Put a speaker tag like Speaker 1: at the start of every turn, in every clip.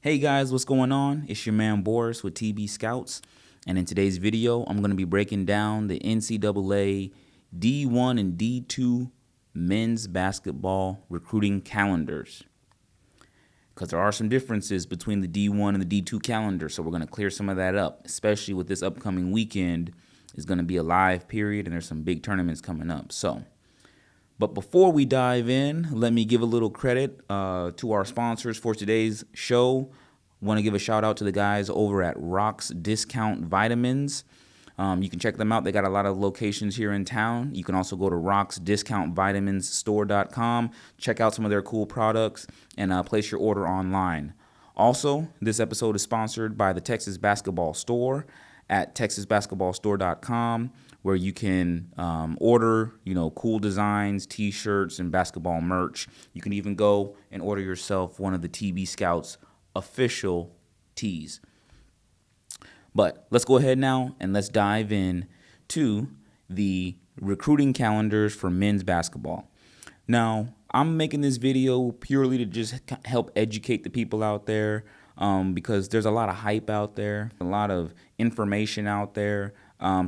Speaker 1: Hey guys, what's going on? It's your man Boris with TB Scouts, and in today's video, I'm going to be breaking down the NCAA D1 and D2 men's basketball recruiting calendars. Because there are some differences between the D1 and the D2 calendar, so we're going to clear some of that up, especially with this upcoming weekend. Is going to be a live period, and there's some big tournaments coming up. But before we dive in, let me give a little credit to our sponsors for today's show. Want to give a shout out to the guys over at Rock's Discount Vitamins. You can check them out. They got a lot of locations here in town. You can also go to rocksdiscountvitamins.store.com, check out some of their cool products, and place your order online. Also, this episode is sponsored by the Texas Basketball Store at texasbasketballstore.com, where you can order, cool designs, T-shirts, and basketball merch. You can even go and order yourself one of the TB Scouts official tees. But let's go ahead now and let's dive in to the recruiting calendars for men's basketball. Now, I'm making this video purely to just help educate the people out there, because there's a lot of hype out there, a lot of information out there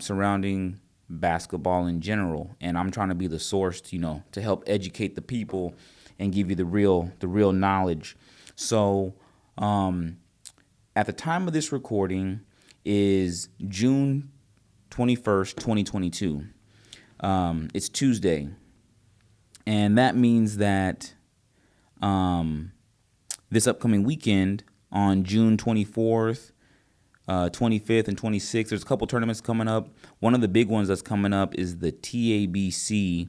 Speaker 1: surrounding basketball in general, and I'm trying to be the source, to help educate the people and give you the real knowledge. So, at the time of this recording is June 21st, 2022. It's Tuesday, and that means that this upcoming weekend on June 24th, 25th, and 26th, there's a couple tournaments coming up. One of the big ones that's coming up is the TABC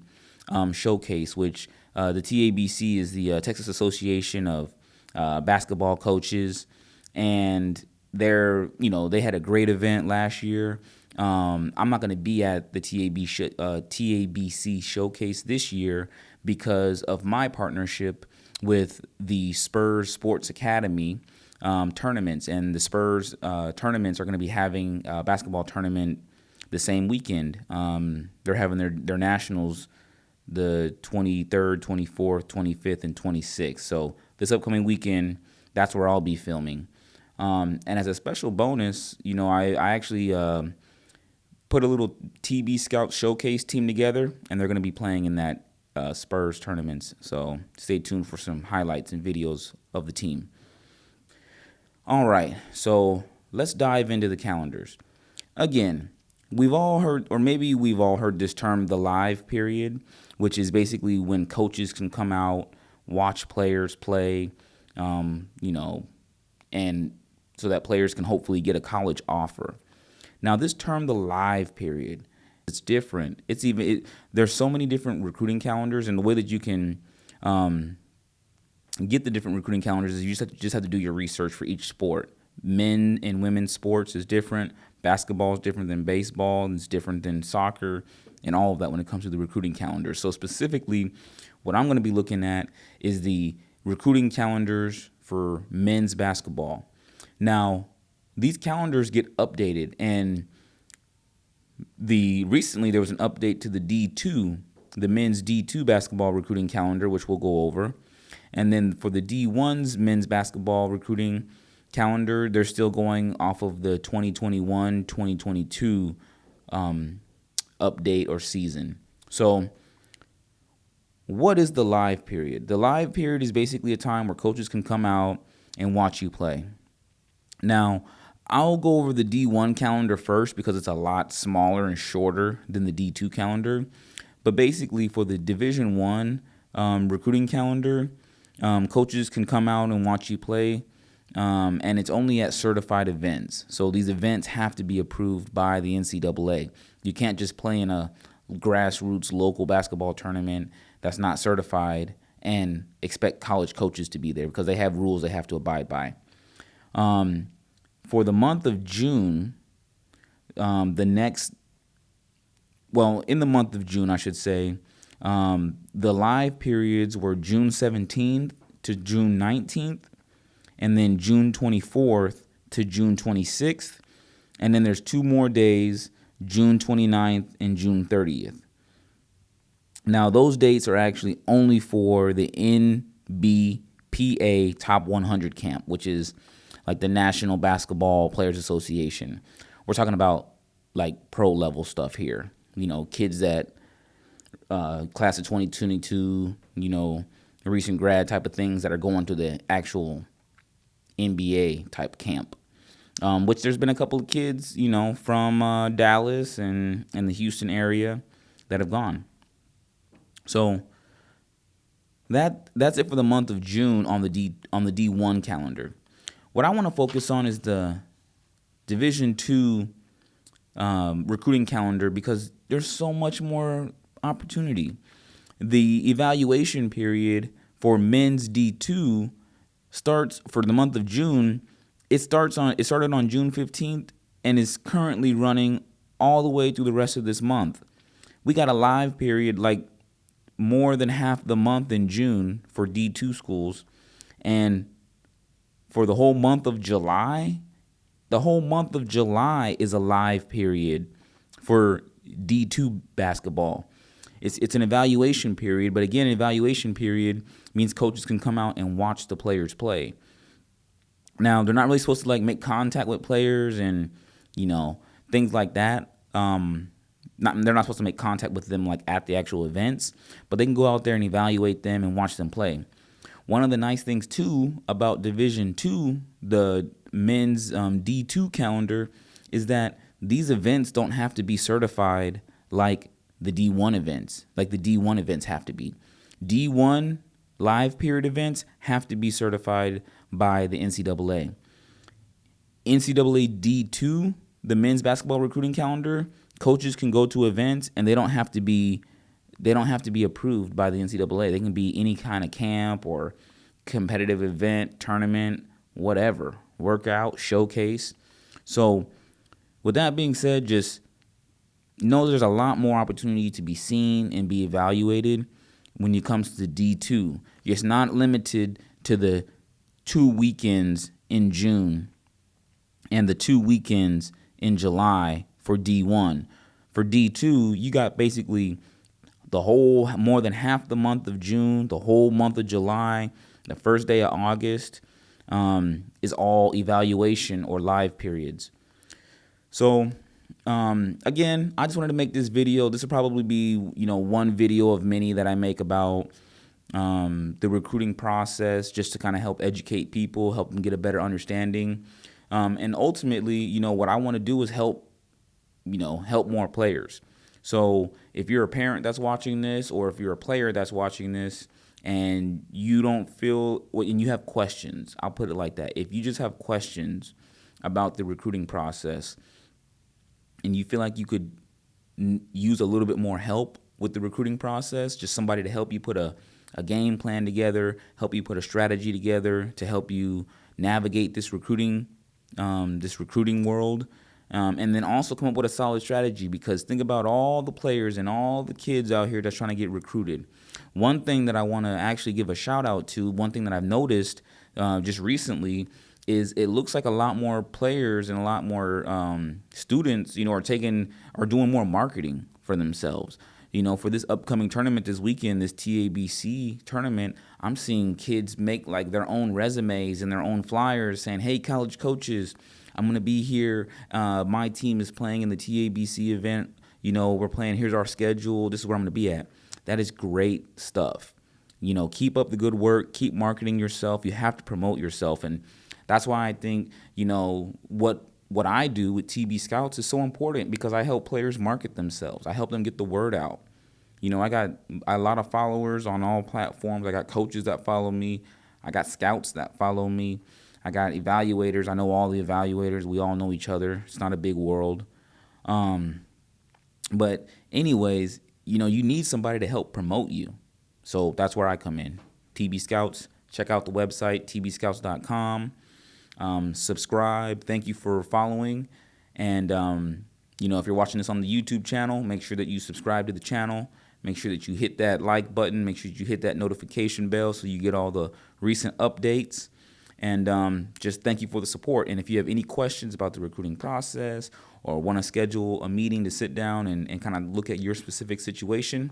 Speaker 1: Showcase, which the TABC is the Texas Association of Basketball Coaches, and they had a great event last year. I'm not going to be at the TABC Showcase this year because of my partnership with the Spurs Sports Academy tournaments, and the Spurs tournaments are going to be having a basketball tournament the same weekend. They're having their nationals the 23rd, 24th, 25th, and 26th. So this upcoming weekend, that's where I'll be filming. And as a special bonus, I actually put a little TB Scout Showcase team together, and they're going to be playing in that Spurs tournaments. So stay tuned for some highlights and videos of the team. All right, so let's dive into the calendars. Again, we've all heard this term, the live period, which is basically when coaches can come out, watch players play, and so that players can hopefully get a college offer. Now, this term, the live period, it's different. There's so many different recruiting calendars, and the way that you can get the different recruiting calendars is you just have to do your research for each sport. Men and women's sports is different. Basketball is different than baseball, and it's different than soccer, and all of that when it comes to the recruiting calendar. So specifically, what I'm going to be looking at is the recruiting calendars for men's basketball. Now, these calendars get updated, and recently there was an update to the D2, the men's D2 basketball recruiting calendar, which we'll go over. And then for the D1's men's basketball recruiting calendar, they're still going off of the 2021-2022 update or season. So what is the live period? The live period is basically a time where coaches can come out and watch you play. Now, I'll go over the D1 calendar first because it's a lot smaller and shorter than the D2 calendar. But basically for the Division I recruiting calendar, coaches can come out and watch you play, and it's only at certified events. So these events have to be approved by the NCAA. You can't just play in a grassroots local basketball tournament that's not certified and expect college coaches to be there because they have rules they have to abide by. For the month of June, in the month of June, I should say, the live periods were June 17th to June 19th, and then June 24th to June 26th, and then there's 2 more days, June 29th and June 30th. Now, those dates are actually only for the NBPA PA Top 100 Camp, which is like the National Basketball Players Association. We're talking about like pro level stuff here. Kids that class of 2022, recent grad type of things that are going to the actual NBA type camp. Which there's been a couple of kids, from Dallas and the Houston area that have gone. So that's it for the month of June on the D1 calendar. What I want to focus on is the Division II recruiting calendar, because there's so much more opportunity. The evaluation period for men's D2 starts for the month of June. It started on June 15th and is currently running all the way through the rest of this month. We got a live period like more than half the month in June for D2 schools, and for the whole month of July, is a live period for D2 basketball. It's an evaluation period, but again, an evaluation period means coaches can come out and watch the players play. Now, they're not really supposed to like make contact with players and, things like that. They're not supposed to make contact with them like at the actual events, but they can go out there and evaluate them and watch them play. One of the nice things too about Division II, the men's D2 calendar, is that these events don't have to be certified like the D1 events. Like the D1 events have to be. D1 live period events have to be certified by the NCAA. NCAA D2, the men's basketball recruiting calendar, coaches can go to events and they don't have to be approved by the NCAA. They can be any kind of camp or competitive event, tournament, whatever, workout, showcase. So with that being said, just know there's a lot more opportunity to be seen and be evaluated when it comes to D2. It's not limited to the 2 weekends in June and the 2 weekends in July for D1. For D2, you got basically more than half the month of June, the whole month of July, the first day of August is all evaluation or live periods. So again, I just wanted to make this video. This will probably be, one video of many that I make about the recruiting process, just to kind of help educate people, help them get a better understanding. And ultimately, what I want to do is help more players. So if you're a parent that's watching this, or if you're a player that's watching this, and you don't feel, and you have questions, I'll put it like that. If you just have questions about the recruiting process, and you feel like you could use a little bit more help with the recruiting process, just somebody to help you put a game plan together, help you put a strategy together to help you navigate this recruiting world, and then also come up with a solid strategy, because think about all the players and all the kids out here that's trying to get recruited. One thing that I want to actually give a shout out to, one thing that I've noticed just recently, is it looks like a lot more players and a lot more students, are doing more marketing for themselves. For this upcoming tournament this weekend, this TABC tournament, I'm seeing kids make like their own resumes and their own flyers saying, "Hey, college coaches, I'm going to be here. My team is playing in the TABC event. We're playing. Here's our schedule. This is where I'm going to be at." That is great stuff. Keep up the good work. Keep marketing yourself. You have to promote yourself. And that's why I think, what I do with TB Scouts is so important, because I help players market themselves. I help them get the word out. I got a lot of followers on all platforms. I got coaches that follow me. I got scouts that follow me. I got evaluators. I know all the evaluators. We all know each other. It's not a big world. But anyways, you need somebody to help promote you. So that's where I come in. TB Scouts. Check out the website, tbscouts.com. Subscribe. Thank you for following. And, if you're watching this on the YouTube channel, make sure that you subscribe to the channel. Make sure that you hit that like button. Make sure that you hit that notification bell so you get all the recent updates. And just thank you for the support. And if you have any questions about the recruiting process, or want to schedule a meeting to sit down and kind of look at your specific situation,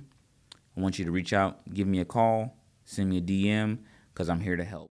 Speaker 1: I want you to reach out, give me a call, send me a DM, because I'm here to help.